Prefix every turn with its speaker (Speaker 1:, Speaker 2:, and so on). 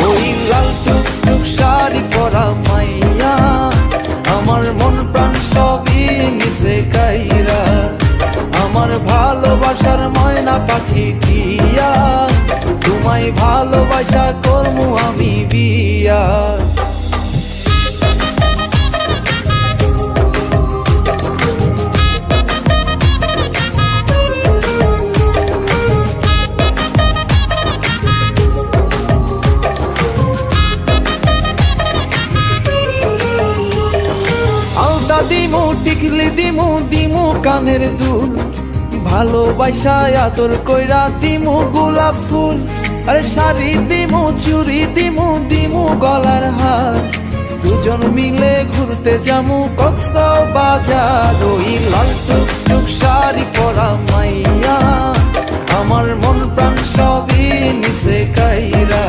Speaker 1: ওই লাল টুকটুক শাড়ি পরা মাইয়া আমার মন প্রাণ সবই নিছে কাইরা, আমার ভালোবাসার ময়না পাখি টিয়া, তোমায় ভালোবাসা করমু আমি বিয়া। দিমু টিকলি দিমু দিমু কানের দুল, ভালোবাসা আদর কইরা দিমু গোলাপ ফুল, আরে শাড়ি দিমু চুড়ি দিমু দিমু গলার হার, দুজন মিলে ঘুরতে যামু কক্সবাজার। ওই লাল টুকটুক শাড়ি পরা মাইয়া আমার মন প্রাণ সবই নিছে কাইরা।